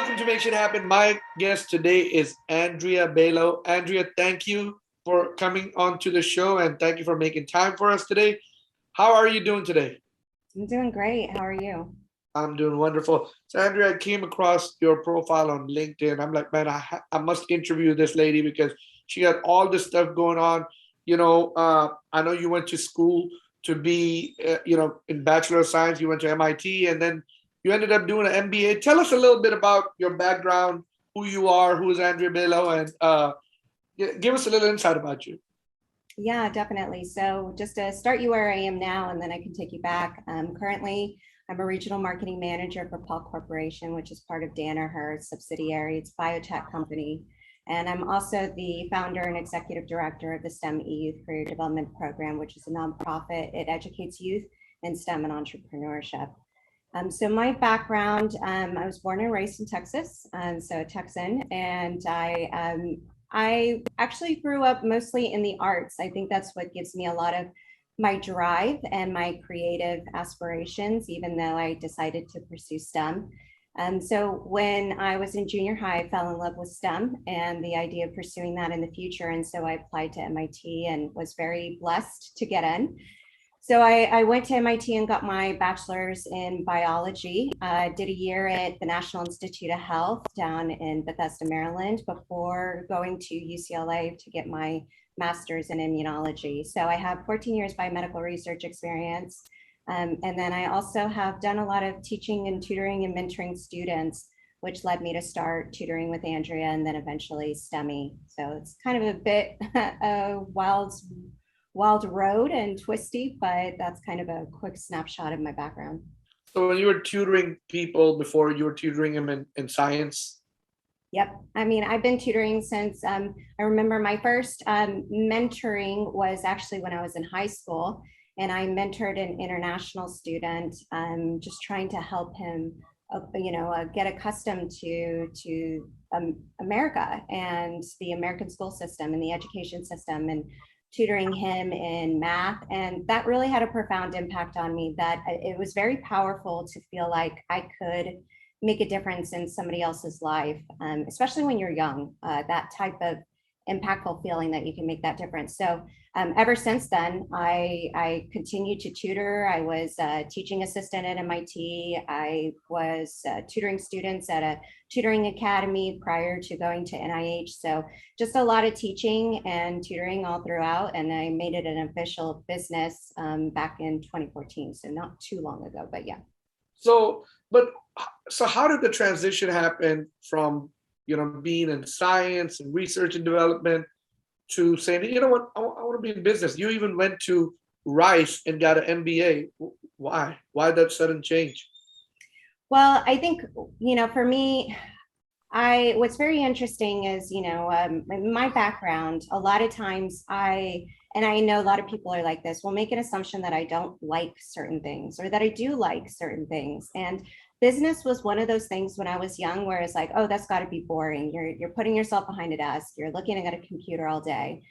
welcome to Make Shit Happen. My guest today is Andrea Balogh. Andrea, thank you for coming on to the show and thank you for making time for us today. How are you doing today? I'm doing great. How are you? I'm doing wonderful. So, Andrea, I came across your profile on LinkedIn. I'm like, man, I must interview this lady because she got all this stuff going on. I know you went to school to be, in Bachelor of Science. You went to MIT and then you ended up doing an MBA. Tell us a little bit about your background, who you are, who is Andrea Balogh, and give us a little insight about you. Yeah, definitely. So just to start you where I am now, and then I can take you back. Currently, I'm a regional marketing manager for Paul Corporation, which is part of Danaher's subsidiary. It's a biotech company. And I'm also the founder and executive director of the Stemi Youth Career Development Program, which is a nonprofit. It educates youth in STEM and entrepreneurship. So my background, I was born and raised in Texas, so a Texan, and I actually grew up mostly in the arts. I think that's what gives me a lot of my drive and my creative aspirations, even though I decided to pursue STEM. So when I was in junior high, I fell in love with STEM and the idea of pursuing that in the future. And so I applied to MIT and was very blessed to get in. So I went to MIT and got my bachelor's in biology. Did a year at the National Institute of Health down in Bethesda, Maryland, before going to UCLA to get my master's in immunology. So I have 14 years biomedical research experience. And then I also have done a lot of teaching and tutoring and mentoring students, which led me to start tutoring with Andrea and then eventually Stemi. So it's kind of a bit wild road and twisty, but that's kind of a quick snapshot of my background. So when you were tutoring people before, you were tutoring them in science? Yep. I mean, I've been tutoring since I remember my first mentoring was actually when I was in high school, and I mentored an international student, just trying to help him, get accustomed to America and the American school system and the education system, and tutoring him in math. And that really had a profound impact on me, that it was very powerful to feel like I could make a difference in somebody else's life, especially when you're young, that type of impactful feeling that you can make that difference. So ever since then, I continued to tutor. I was a teaching assistant at MIT. I was tutoring students at a tutoring academy prior to going to NIH. So just a lot of teaching and tutoring all throughout. And I made it an official business back in 2014. So not too long ago, but yeah. So how did the transition happen from being in science and research and development to saying, you know what, I want to be in business? You even went to Rice and got an MBA. Why? Why that sudden change? Well, I think, for me, what's very interesting is, my background, a lot of times and I know a lot of people are like this, will make an assumption that I don't like certain things or that I do like certain things. And business was one of those things when I was young where it's like, oh, that's got to be boring. You're putting yourself behind a desk. You're looking at a computer all day.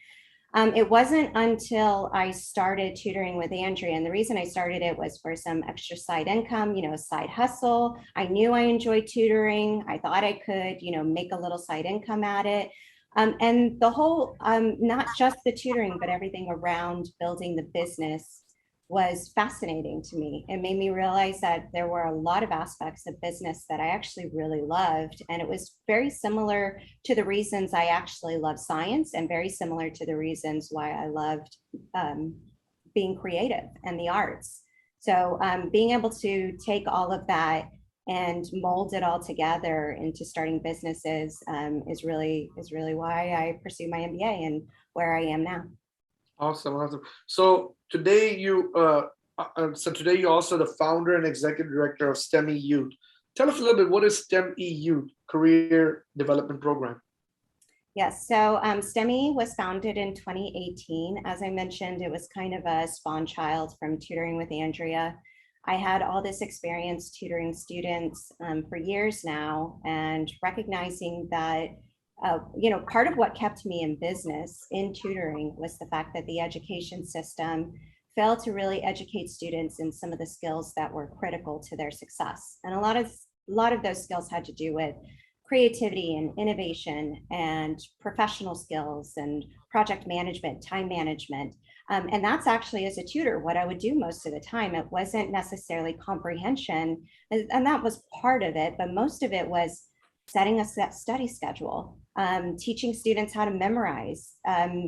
It wasn't until I started tutoring with Andrea, and the reason I started it was for some extra side income, a side hustle. I knew I enjoyed tutoring. I thought I could, make a little side income at it. And the whole, not just the tutoring, but everything around building the business was fascinating to me. It made me realize that there were a lot of aspects of business that I actually really loved. And it was very similar to the reasons I actually love science and very similar to the reasons why I loved being creative and the arts. So being able to take all of that and mold it all together into starting businesses is really why I pursue my MBA and where I am now. Awesome. So today you're also the founder and executive director of Stemi Youth. Tell us a little bit, what is Stemi Youth Career Development Program? Yes, so Stemi was founded in 2018. As I mentioned, it was kind of a spawn child from tutoring with Andrea. I had all this experience tutoring students for years now, and recognizing that part of what kept me in business in tutoring was the fact that the education system failed to really educate students in some of the skills that were critical to their success. And a lot of those skills had to do with creativity and innovation and professional skills and project management, time management. And that's actually, as a tutor, what I would do most of the time. It wasn't necessarily comprehension, and that was part of it, but most of it was setting a set study schedule, teaching students how to memorize,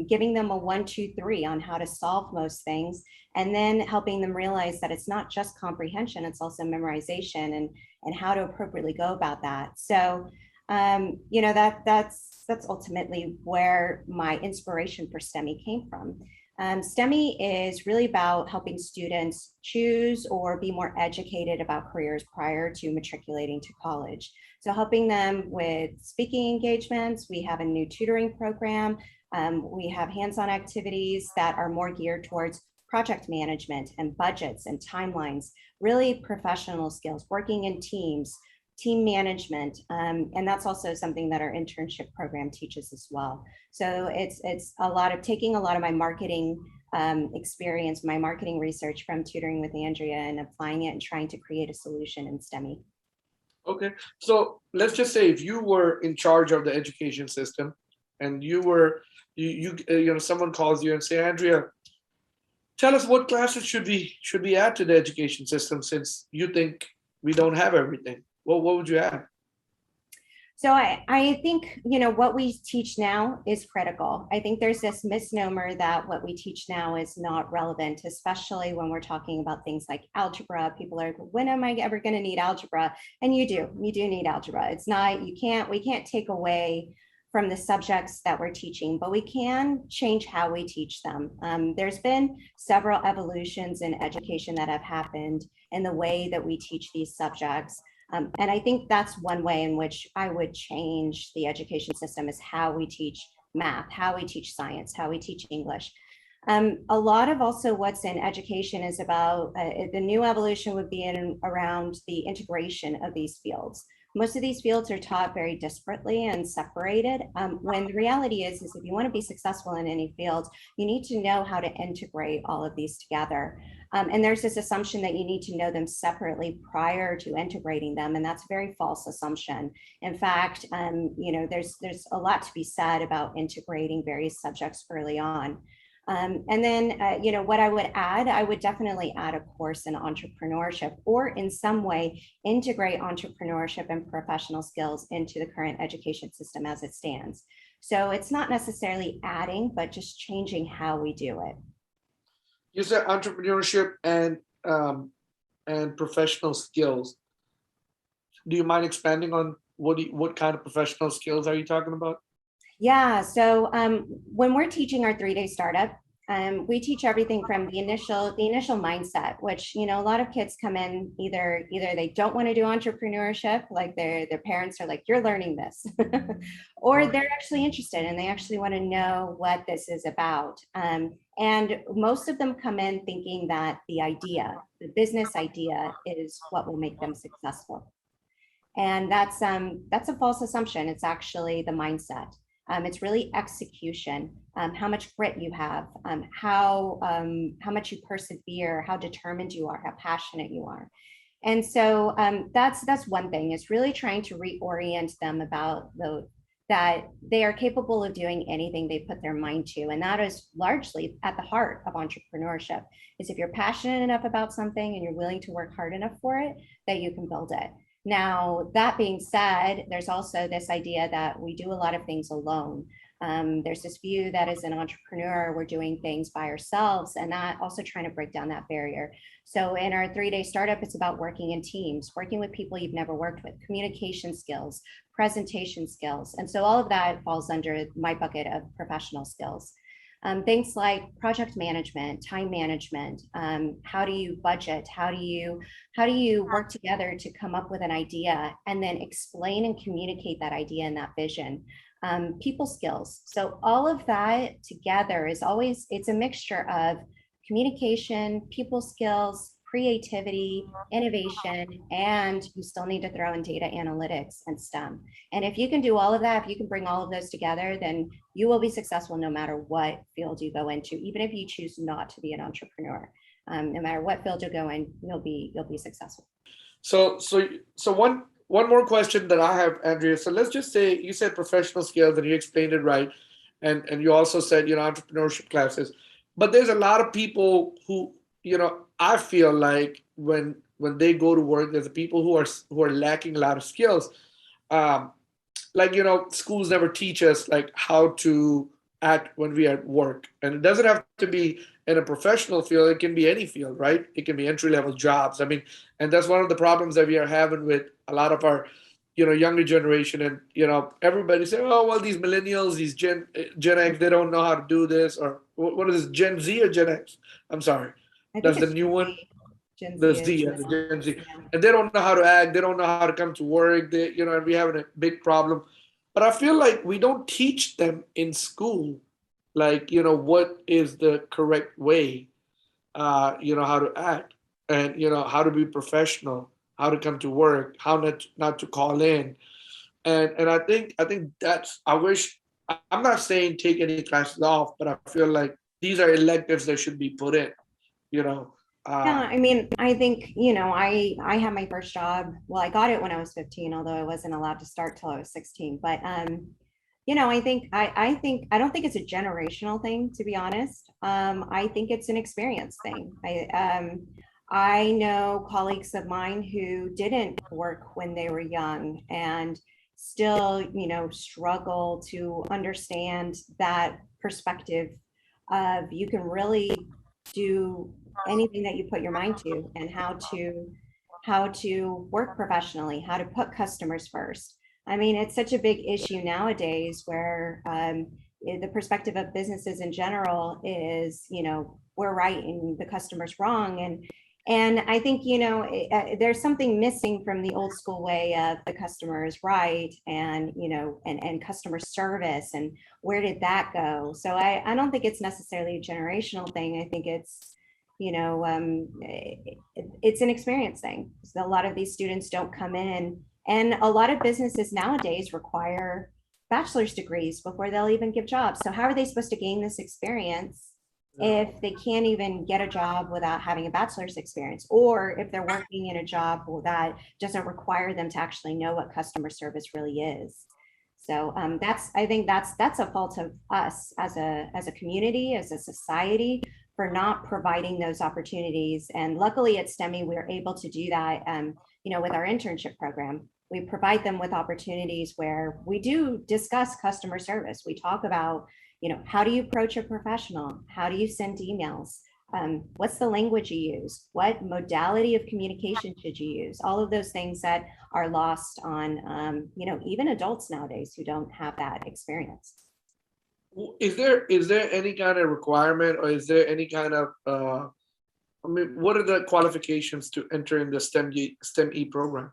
giving them a 1, 2, 3 on how to solve most things, and then helping them realize that it's not just comprehension, it's also memorization and how to appropriately go about that. So, you know, that's ultimately where my inspiration for Stemi came from. Stemi is really about helping students choose or be more educated about careers prior to matriculating to college. So helping them with speaking engagements, we have a new tutoring program, we have hands-on activities that are more geared towards project management and budgets and timelines, really professional skills, working in teams, team management, and that's also something that our internship program teaches as well. So it's a lot of taking a lot of my marketing experience, my marketing research from tutoring with Andrea and applying it and trying to create a solution in STEMI. Okay, so let's just say if you were in charge of the education system and you were, you know, someone calls you and say, Andrea, tell us what classes should we add to the education system since you think we don't have everything. Well, what would you add? So I think, you know, what we teach now is critical. I think there's this misnomer that what we teach now is not relevant, especially when we're talking about things like algebra. People are, when am I ever going to need algebra? And you do need algebra. It's not, we can't take away from the subjects that we're teaching, but we can change how we teach them. There's been several evolutions in education that have happened in the way that we teach these subjects. And I think that's one way in which I would change the education system is how we teach math, how we teach science, how we teach English. A lot of also what's in education is about the new evolution would be in around the integration of these fields. Most of these fields are taught very disparately and separated, when the reality is if you want to be successful in any field, you need to know how to integrate all of these together. And there's this assumption that you need to know them separately prior to integrating them, and that's a very false assumption. In fact, you know, there's a lot to be said about integrating various subjects early on. And then, you know, what I would definitely add a course in entrepreneurship or in some way integrate entrepreneurship and professional skills into the current education system as it stands. So it's not necessarily adding, but just changing how we do it. You said entrepreneurship and professional skills. Do you mind expanding on what kind of professional skills are you talking about? Yeah, so when we're teaching our 3-day startup, we teach everything from the initial mindset, which, you know, a lot of kids come in either they don't want to do entrepreneurship, like their parents are like, you're learning this, or they're actually interested and they actually want to know what this is about. And most of them come in thinking that the business idea is what will make them successful. And that's a false assumption. It's actually the mindset. It's really execution, how much grit you have, how much you persevere, how determined you are, how passionate you are. And so that's one thing, is really trying to reorient them about that they are capable of doing anything they put their mind to. And that is largely at the heart of entrepreneurship, is if you're passionate enough about something and you're willing to work hard enough for it, that you can build it. Now, that being said, there's also this idea that we do a lot of things alone. There's this view that as an entrepreneur, we're doing things by ourselves, and that also trying to break down that barrier. So in our 3-day startup, it's about working in teams, working with people you've never worked with, communication skills, presentation skills. And so all of that falls under my bucket of professional skills. Things like project management, time management, how do you budget, how do you work together to come up with an idea and then explain and communicate that idea and that vision, people skills. So all of that together is always, it's a mixture of communication, people skills, creativity, innovation, and you still need to throw in data analytics and STEM. And if you can do all of that, if you can bring all of those together, then you will be successful no matter what field you go into, even if you choose not to be an entrepreneur. No matter what field you go in, you'll be successful. So one more question that I have, Andrea. So let's just say you said professional skills and you explained it right. And you also said, entrepreneurship classes. But there's a lot of people who, I feel like when they go to work, there's people who are lacking a lot of skills. Um, like schools never teach us like how to act when we are at work, and it doesn't have to be in a professional field. It can be any field, right? It can be entry level jobs. I mean, and that's one of the problems that we are having with a lot of our younger generation. And everybody say, oh well, these millennials, these gen X, they don't know how to do this. Or what is this, Gen Z or Gen X? I'm sorry, I think that's the it's new Gen one. Z. Gen The Z is Z, yeah, the the Gen Z, yeah. and they don't know how to act. They don't know how to come to work. And we having a big problem. But I feel like we don't teach them in school, like what is the correct way, how to act, and how to be professional, how to come to work, how not to call in, and I think that's I wish. I'm not saying take any classes off, but I feel like these are electives that should be put in. You know, Yeah, uh, I mean, I think, I had my first job. Well, I got it when I was 15, although I wasn't allowed to start till I was 16. But I don't think it's a generational thing, to be honest. I think it's an experience thing. I know colleagues of mine who didn't work when they were young and still, struggle to understand that perspective of you can really do anything that you put your mind to, and how to work professionally, how to put customers first. I mean, it's such a big issue nowadays where the perspective of businesses in general is, we're right and the customer's wrong. And I think, there's something missing from the old school way of the customer is right, and, and customer service, and where did that go? So I don't think it's necessarily a generational thing. I think it's an experience thing. So a lot of these students don't come in, and a lot of businesses nowadays require bachelor's degrees before they'll even give jobs. So how are they supposed to gain this experience if they can't even get a job without having a bachelor's experience, or if they're working in a job that doesn't require them to actually know what customer service really is? So I think that's a fault of us as a community, as a society, for not providing those opportunities. And luckily at Stemi, we're able to do that, with our internship program. We provide them with opportunities where we do discuss customer service. We talk about, how do you approach a professional? How do you send emails? What's the language you use? What modality of communication should you use? All of those things that are lost on, even adults nowadays who don't have that experience. is there any kind of requirement, or is there any kind of I mean, what are the qualifications to enter in the STEM E program?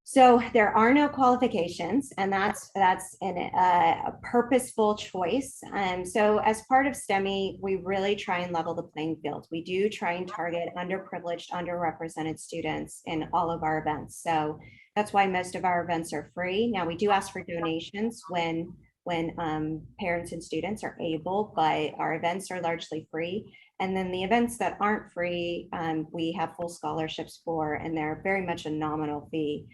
So there are no qualifications, and that's a purposeful choice. So as part of STEMI, we really try and level the playing field. We do try and target underprivileged, underrepresented students in all of our events. So that's why most of our events are free. Now we do ask for donations when parents and students are able, but our events are largely free. And then the events that aren't free, we have full scholarships for, and they're very much a nominal fee.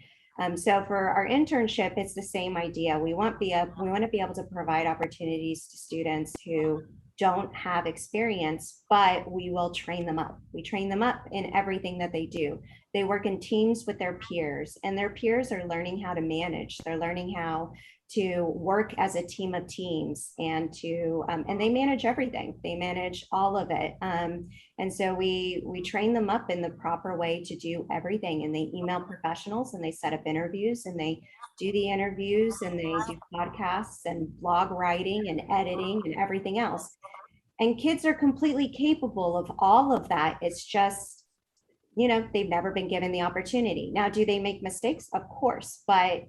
So for our internship, it's the same idea. We want to be able to provide opportunities to students who don't have experience, but we will train them up. We train them up in everything that they do. They work in teams with their peers, and their peers are learning how to manage. They're learning how to work as a team of teams, and and they manage everything. They manage all of it. And so we train them up in the proper way to do everything. And they email professionals, and they set up interviews, and they do the interviews, and they do podcasts and blog writing and editing and everything else. And kids are completely capable of all of that. It's just, they've never been given the opportunity. Now, do they make mistakes? Of course, but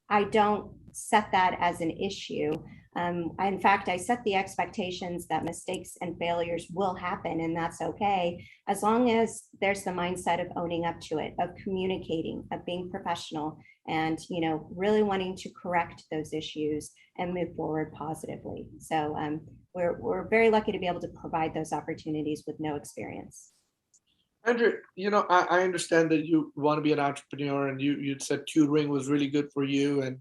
I don't set that as an issue. In fact, I set the expectations that mistakes and failures will happen, and that's okay, as long as there's the mindset of owning up to it, of communicating, of being professional, and really wanting to correct those issues and move forward positively. So we're very lucky to be able to provide those opportunities with no experience. Andrew, I understand that you want to be an entrepreneur, and you said tutoring was really good for you, and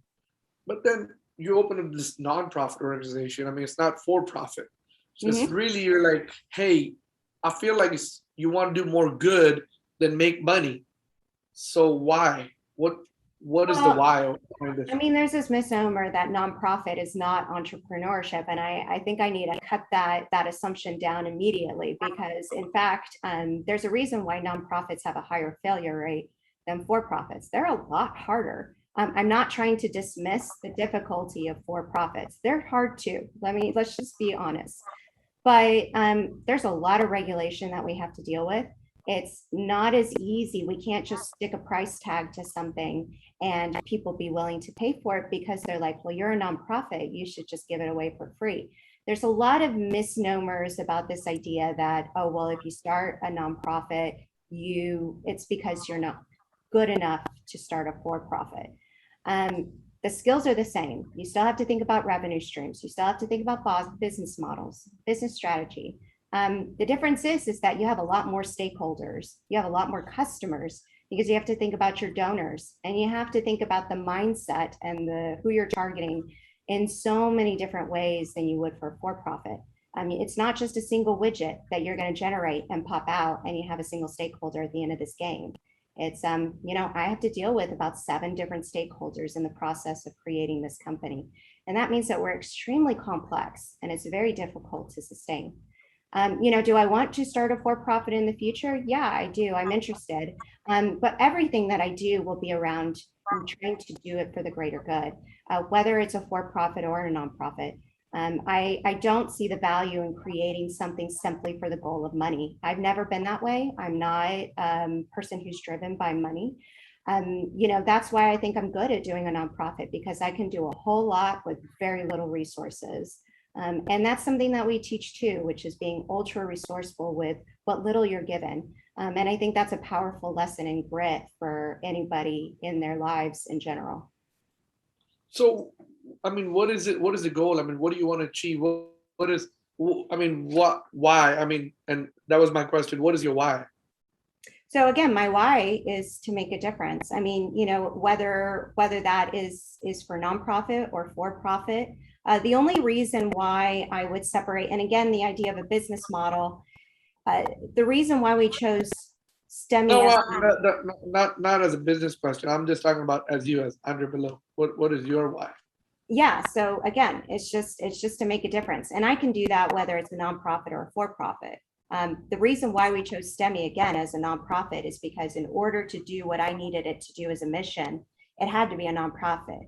but then you open up this nonprofit organization. I mean, it's not for profit. So it's Mhm. really, you're like, hey, I feel like you want to do more good than make money. So why? What is the Well, why behind this? I mean, there's this misnomer that nonprofit is not entrepreneurship, and I think I need to cut that assumption down immediately because, in fact, there's a reason why nonprofits have a higher failure rate than for-profits. They're a lot harder. I'm not trying to dismiss the difficulty of for-profits. They're hard too. Let's just be honest. But there's a lot of regulation that we have to deal with. It's not as easy. We can't just stick a price tag to something and people be willing to pay for it because they're like, well, you're a nonprofit. You should just give it away for free. There's a lot of misnomers about this idea that, oh, well, if you start a nonprofit, it's because you're not good enough to start a for-profit. Um, the skills are the same. You still have to think about revenue streams. You still have to think about business models, business strategy. The difference is that you have a lot more stakeholders. You have a lot more customers because you have to think about your donors and you have to think about the mindset and who you're targeting in so many different ways than you would for profit. I mean, it's not just a single widget that you're going to generate and pop out and you have a single stakeholder at the end of this game. It's, I have to deal with about 7 different stakeholders in the process of creating this company. And that means that we're extremely complex and it's very difficult to sustain. Do I want to start a for-profit in the future? Yeah, I do. I'm interested. But everything that I do will be around trying to do it for the greater good, whether it's a for-profit or a nonprofit. I don't see the value in creating something simply for the goal of money. I've never been that way. I'm not a person who's driven by money. That's why I think I'm good at doing a nonprofit because I can do a whole lot with very little resources. And that's something that we teach too, which is being ultra resourceful with what little you're given. And I think that's a powerful lesson in grit for anybody in their lives in general. So, I mean, what is it? What is the goal? I mean, what do you want to achieve? What is? I mean, Why? I mean, and that was my question. What is your why? So again, my why is to make a difference. I mean, whether that is for nonprofit or for profit. The only reason why I would separate, and again, the idea of a business model, the reason why we chose STEMI No, as not as a business question. I'm just talking about as you, as Andrea Balogh. What is your why? yeah. So again, it's just to make a difference, and I can do that whether it's a nonprofit or a for-profit. The reason why we chose STEMI again as a nonprofit is because in order to do what I needed it to do as a mission, it had to be a nonprofit.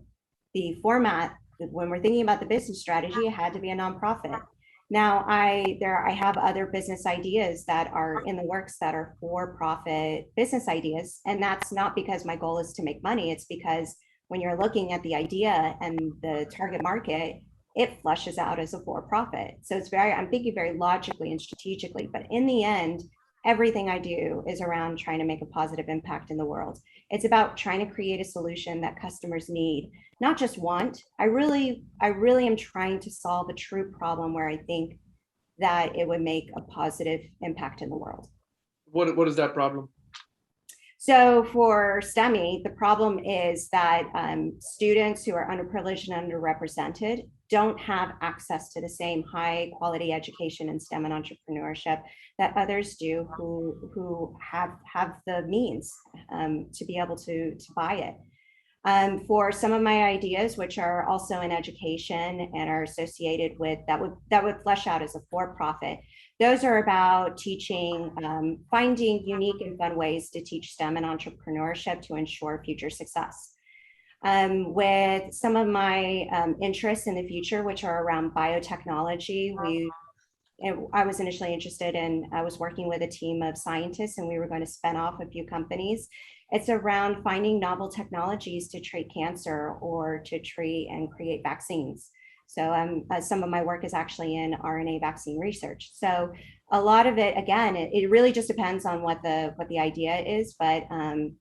The format, when we're thinking about the business strategy, it had to be a nonprofit. Now, I have other business ideas that are in the works that are for-profit business ideas, and that's not because my goal is to make money. It's because when you're looking at the idea and the target market, it flushes out as a for-profit. So I'm thinking very logically and strategically, but in the end, everything I do is around trying to make a positive impact in the world. It's about trying to create a solution that customers need, not just want. I really am trying to solve a true problem where I think that it would make a positive impact in the world. What is that problem? So for STEMI, the problem is that students who are underprivileged and underrepresented don't have access to the same high quality education in STEM and entrepreneurship that others do who have the means to be able to buy it. For some of my ideas, which are also in education and are associated with that would flesh out as a for-profit. Those are about teaching, finding unique and fun ways to teach STEM and entrepreneurship to ensure future success. With some of my interests in the future, which are around biotechnology, I was initially interested in, I was working with a team of scientists and we were going to spin off a few companies. It's around finding novel technologies to treat cancer or to treat and create vaccines. So some of my work is actually in RNA vaccine research. So a lot of it, again, it really just depends on what the idea is, but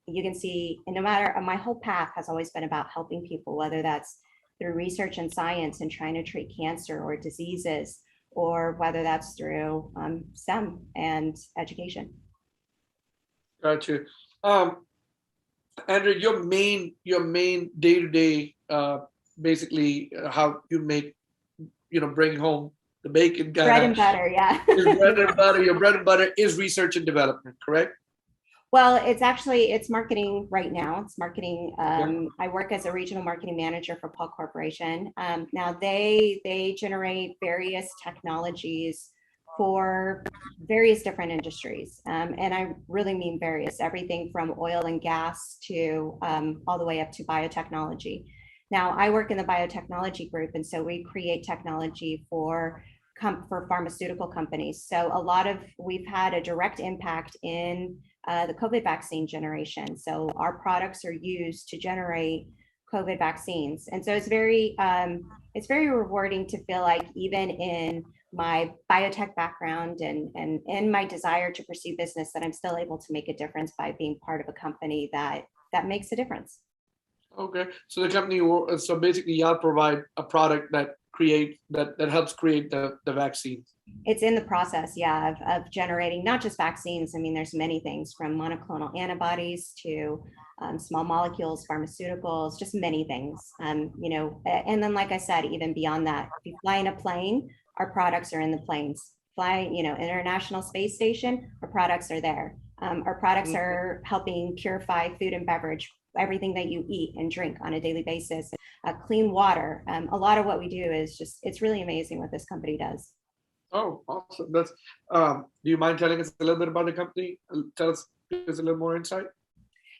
you can see, no matter, my whole path has always been about helping people, whether that's through research and science and trying to treat cancer or diseases, or whether that's through STEM and education. Got you. Um, Andrew, your main day-to-day, basically how you make, bring home the bacon kind Bread of and butter, yeah. is bread and butter. Your bread and butter is research and development, correct? Well, it's marketing right now. It's marketing. Yeah. I work as a regional marketing manager for Paul Corporation. Now they generate various technologies for various different industries, and I really mean various. Everything from oil and gas to all the way up to biotechnology. Now I work in the biotechnology group, and so we create technology for pharmaceutical companies. So we've had a direct impact in the COVID vaccine generation. So our products are used to generate COVID vaccines. And so it's very rewarding to feel like even in my biotech background and in my desire to pursue business, that I'm still able to make a difference by being part of a company that makes a difference. Okay. So the company, so basically y'all provide a product that helps create the vaccine. It's in the process, yeah, of generating not just vaccines. I mean, there's many things from monoclonal antibodies to small molecules, pharmaceuticals, just many things. And then, like I said, even beyond that, if you fly in a plane, our products are in the planes. Fly, International Space Station, our products are there. Our products are helping purify food and beverage, everything that you eat and drink on a daily basis, clean water. A lot of what we do is it's really amazing what this company does. Oh, awesome. Do you mind telling us a little bit about the company? Tell us, give us a little more insight.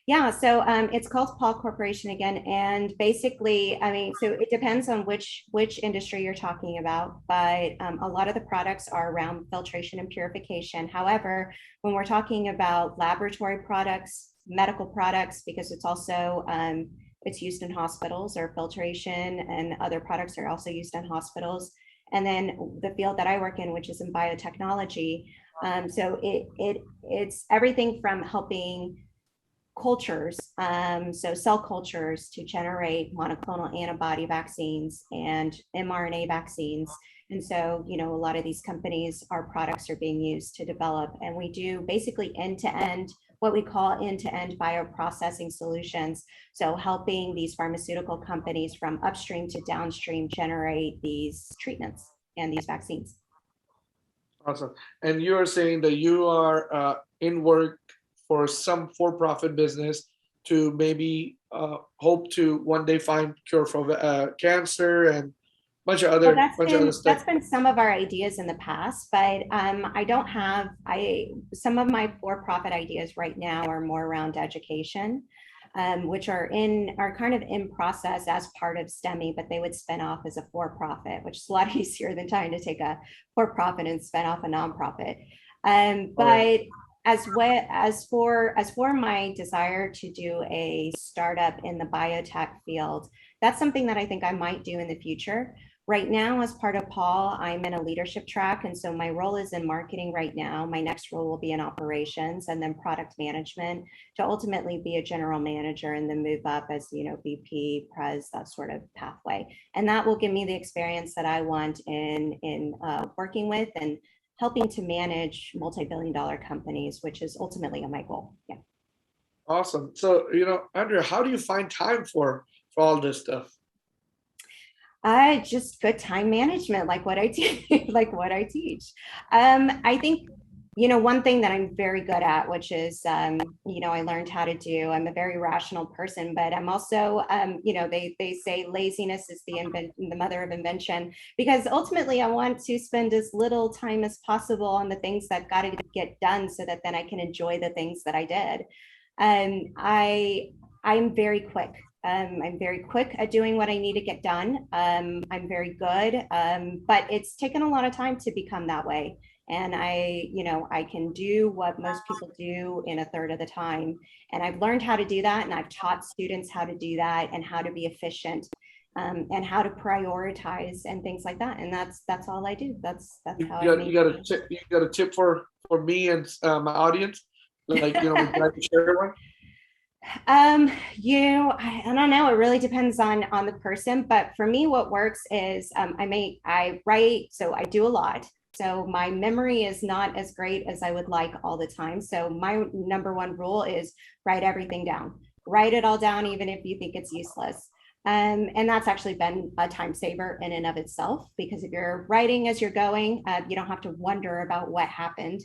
Yeah, so it's called Paul Corporation again, and basically, I mean, so it depends on which industry you're talking about, but a lot of the products are around filtration and purification. However, when we're talking about laboratory products, medical products, because it's also it's used in hospitals, or filtration and other products are also used in hospitals. And then the field that I work in, which is in biotechnology, so it's everything from helping cultures, so cell cultures, to generate monoclonal antibody vaccines and mRNA vaccines. And so, a lot of these companies, our products are being used to develop, and we do basically end-to-end, what we call end-to-end bioprocessing solutions. So helping these pharmaceutical companies from upstream to downstream generate these treatments and these vaccines. Awesome. And you are saying that you are in work for some for-profit business to maybe hope to one day find cure for cancer and bunch of Well, other stuff. that's been some of our ideas in the past, but some of my for-profit ideas right now are more around education, which are kind of in process as part of Stemi, but they would spin off as a for-profit, which is a lot easier than trying to take a for-profit and spin off a nonprofit. But as for my desire to do a startup in the biotech field, that's something that I think I might do in the future. Right now, as part of Paul, I'm in a leadership track, and so my role is in marketing right now. My next role will be in operations and then product management, to ultimately be a general manager and then move up as VP, Pres, that sort of pathway. And that will give me the experience that I want in working with and helping to manage multi-billion-dollar companies, which is ultimately my goal. Yeah. Awesome. So, Andrea, how do you find time for all this stuff? Just good time management, like what I teach, I think, one thing that I'm very good at, which is, I learned how to do, I'm a very rational person, but I'm also, they say laziness is the mother of invention, because ultimately I want to spend as little time as possible on the things that got to get done, so that then I can enjoy the things that I did. I'm very quick. I'm very quick at doing what I need to get done. I'm very good, but it's taken a lot of time to become that way. And I can do what most people do in a third of the time. And I've learned how to do that. And I've taught students how to do that and how to be efficient, and how to prioritize and things like that. And that's all I do. That's how you got a tip for me and my audience? Would you like to share one? I don't know. It really depends on the person, but for me, what works is I write. So I do a lot. So my memory is not as great as I would like all the time. So my number one rule is write everything down. Write it all down, even if you think it's useless. And that's actually been a time saver in and of itself, because if you're writing as you're going, you don't have to wonder about what happened.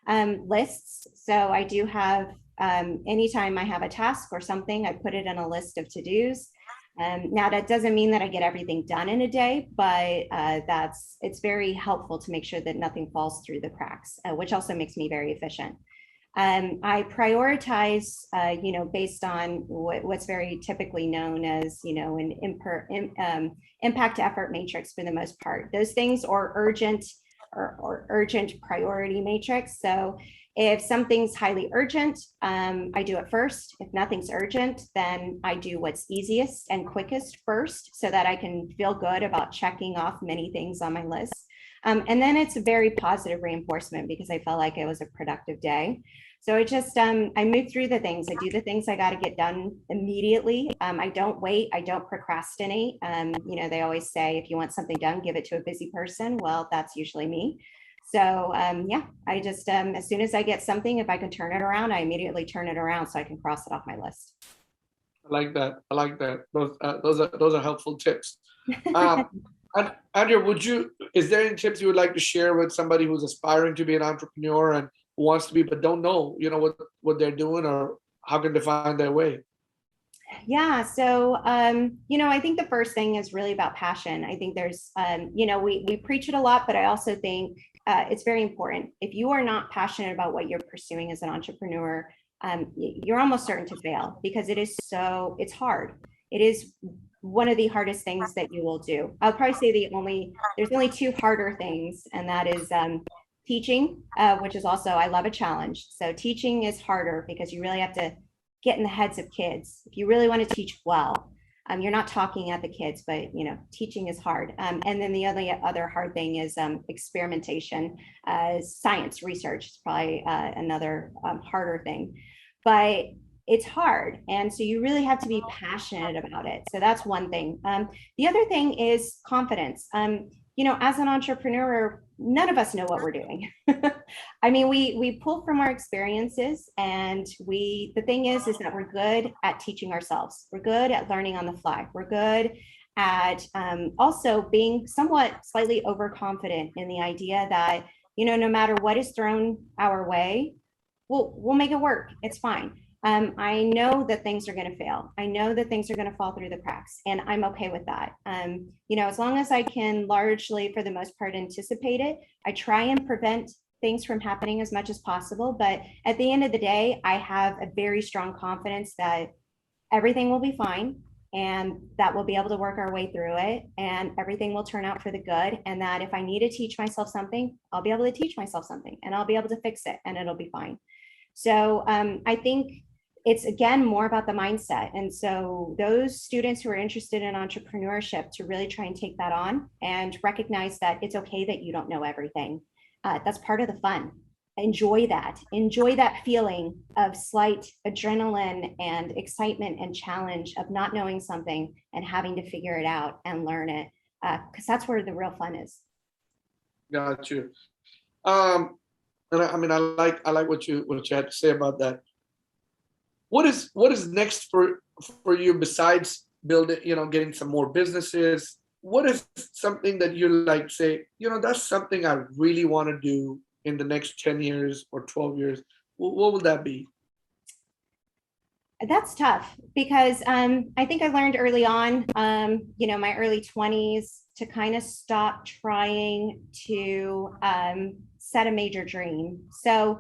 Lists. So I do have, anytime I have a task or something, I put it in a list of to-dos. Now that doesn't mean that I get everything done in a day, but it's very helpful to make sure that nothing falls through the cracks, which also makes me very efficient. I prioritize, based on what's very typically known as, an impact effort matrix for the most part. Those things are urgent or urgent priority matrix. So if something's highly urgent, I do it first. If nothing's urgent, then I do what's easiest and quickest first, so that I can feel good about checking off many things on my list. And then it's a very positive reinforcement, because I felt like it was a productive day. So it just, I move through the things. I do the things I got to get done immediately. I don't wait. I don't procrastinate. They always say, if you want something done, give it to a busy person. Well, that's usually me. So I just, as soon as I get something, if I can turn it around, I immediately turn it around so I can cross it off my list. I like that. I like that. Those are helpful tips. And Andrea, is there any tips you would like to share with somebody who's aspiring to be an entrepreneur and who wants to be, but don't know, what they're doing, or how can they find their way? Yeah. So, I think the first thing is really about passion. I think there's, we preach it a lot, but I also think it's very important. If you are not passionate about what you're pursuing as an entrepreneur, you're almost certain to fail, because it's hard. It is one of the hardest things that you will do. I'll probably say there's only two harder things, and that is teaching, which is also, I love a challenge. So teaching is harder because you really have to get in the heads of kids. If you really want to teach well, you're not talking at the kids, but teaching is hard. And then the other hard thing is experimentation. Science research is probably another harder thing, but it's hard. And so you really have to be passionate about it. So that's one thing. The other thing is confidence. As an entrepreneur, none of us know what we're doing. I mean, we pull from our experiences, and the thing is that we're good at teaching ourselves. We're good at learning on the fly. We're good at also being somewhat slightly overconfident in the idea that, no matter what is thrown our way, we'll make it work. It's fine. I know that things are going to fail. I know that things are going to fall through the cracks, and I'm okay with that. As long as I can largely, for the most part, anticipate it, I try and prevent things from happening as much as possible. But at the end of the day, I have a very strong confidence that everything will be fine, and that we'll be able to work our way through it, and everything will turn out for the good. And that if I need to teach myself something, I'll be able to teach myself something, and I'll be able to fix it, and it'll be fine. So I think it's, again, more about the mindset. And so those students who are interested in entrepreneurship, to really try and take that on and recognize that it's okay that you don't know everything. That's part of the fun. Enjoy that feeling of slight adrenaline and excitement and challenge of not knowing something and having to figure it out and learn it, because that's where the real fun is. Got you. And I like what you had to say about that. What is next for you, besides building, getting some more businesses? What is something that you like say, that's something I really want to do in the next 10 years or 12 years? What would that be? That's tough, because I think I learned early on, my early 20s, to kind of stop trying to set a major dream. So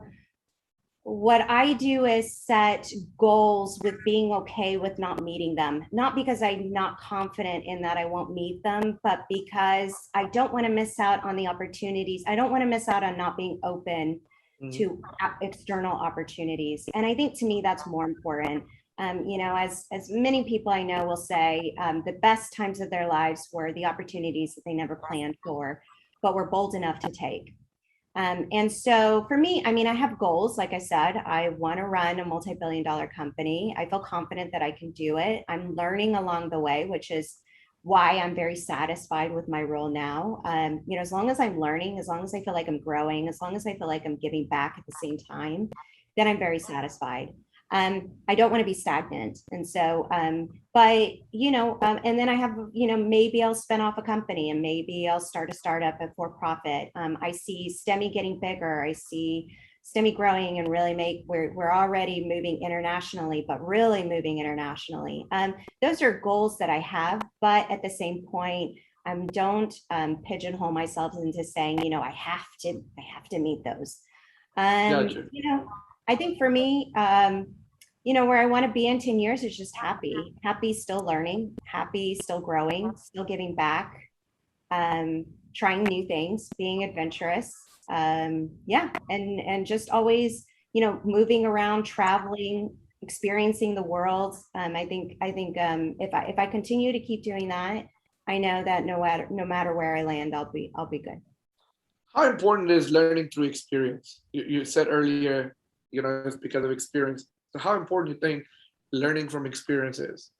what I do is set goals with being okay with not meeting them, not because I'm not confident in that I won't meet them, but because I don't want to miss out on the opportunities. I don't want to miss out on not being open to external opportunities. And I think, to me, that's more important. As many people I know will say, the best times of their lives were the opportunities that they never planned for, but were bold enough to take. And so for me, I have goals. Like I said, I want to run a multi-billion-dollar company. I feel confident that I can do it. I'm learning along the way, which is why I'm very satisfied with my role now. As long as I'm learning, as long as I feel like I'm growing, as long as I feel like I'm giving back at the same time, then I'm very satisfied. I don't want to be stagnant. And so, and then I have, maybe I'll spin off a company and maybe I'll start a startup, a for profit. I see Stemi getting bigger. I see Stemi growing and really we're already moving internationally, but really moving internationally. Those are goals that I have, but at the same point, don't pigeonhole myself into saying, I have to meet those. Gotcha. I think for me, where I want to be in 10 years is just happy, still learning, happy, still growing, still giving back, trying new things, being adventurous. And just always, moving around, traveling, experiencing the world. I think if I continue to keep doing that, I know that no matter where I land, I'll be good. How important is learning through experience? You said earlier, it's because of experience. So how important do you think learning from experience is?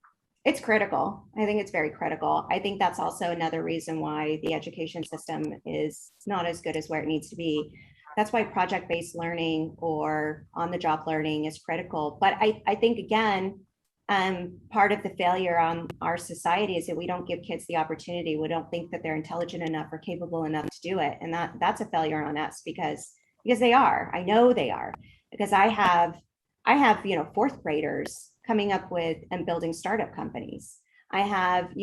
It's critical. I think it's very critical. I think that's also another reason why the education system is not as good as where it needs to be. That's why project-based learning or on-the-job learning is critical. But I think, again, part of the failure on our society is that we don't give kids the opportunity. We don't think that they're intelligent enough or capable enough to do it. And that's a failure on us because they are. I know they are, because I have fourth graders coming up with and building startup companies. I have,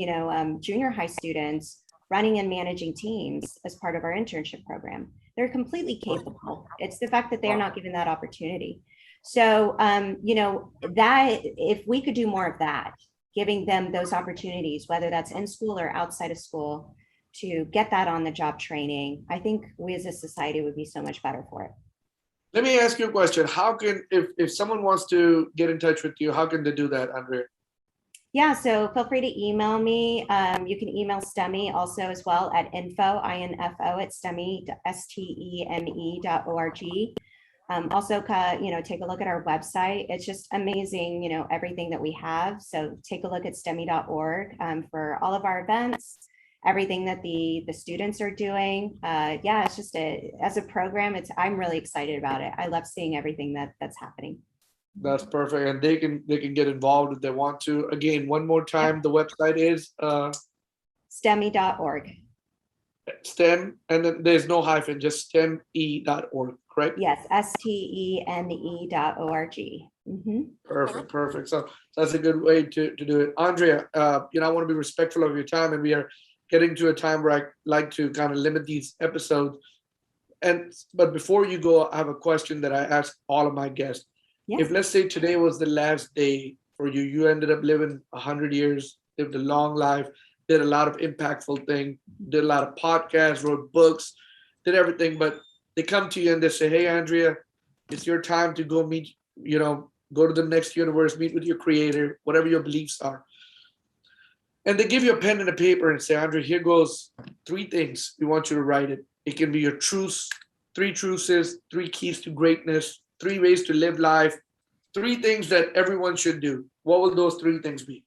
junior high students running and managing teams as part of our internship program. They're completely capable. It's the fact that they're not given that opportunity. So, that if we could do more of that, giving them those opportunities, whether that's in school or outside of school, to get that on the job training, I think we as a society would be so much better for it. Let me ask you a question. How can, if someone wants to get in touch with you, how can they do that, Andrea? Yeah, so feel free to email me. You can email Stemi also as well at info at Stemi, STEME.org. Also, take a look at our website. It's just amazing, everything that we have. So take a look at STEMI.org for all of our events, everything that the students are doing. It's just as a program, I'm really excited about it. I love seeing everything that's happening. That's perfect. And they can get involved if they want to. Again, one more time, the website is STEMI.org. STEM, and then there's no hyphen, just STEME.org, correct? Yes, STEME.org. Mm-hmm. Perfect. So that's a good way to do it. Andrea, I want to be respectful of your time, and we are getting to a time where I like to kind of limit these episodes. But before you go, I have a question that I ask all of my guests. Yeah. If let's say today was the last day for you, you ended up living 100 years, lived a long life, did a lot of impactful things, did a lot of podcasts, wrote books, did everything, but they come to you and they say, hey, Andrea, it's your time to go meet, go to the next universe, meet with your creator, whatever your beliefs are. And they give you a pen and a paper and say, Andrea, here goes 3 things. We want you to write it. It can be your truths, 3 truths, 3 keys to greatness, 3 ways to live life, 3 things that everyone should do. What will those 3 things be?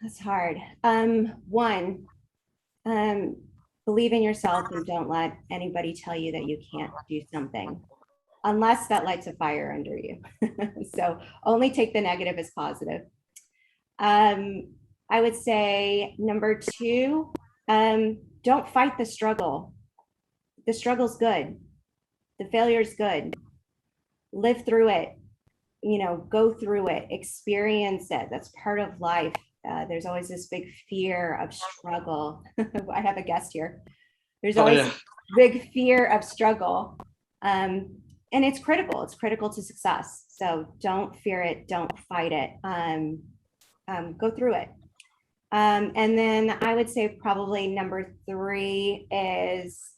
That's hard. 1, believe in yourself and don't let anybody tell you that you can't do something unless that lights a fire under you. So only take the negative as positive. I would say number 2, don't fight the struggle. The struggle's good. The failure's good. Live through it, go through it, experience it. That's part of life. There's always this big fear of struggle. I have a guest here. There's always a big fear of struggle. And it's critical. It's critical to success. So don't fear it. Don't fight it. Go through it. And then I would say probably number 3 is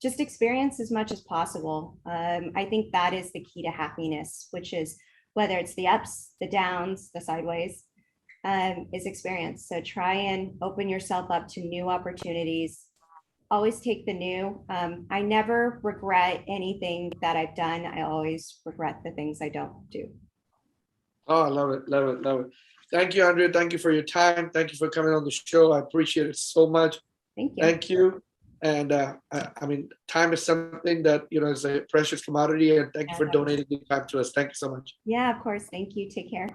just experience as much as possible. I think that is the key to happiness, which is whether it's the ups, the downs, the sideways, is experience. So try and open yourself up to new opportunities. Always take the new. I never regret anything that I've done. I always regret the things I don't do. Oh, I love it. Thank you, Andrea. Thank you for your time. Thank you for coming on the show. I appreciate it so much. Thank you. Thank you. And I mean, time is something that, is a precious commodity. And thank you for donating the time to us. Thank you so much. Yeah, of course. Thank you. Take care.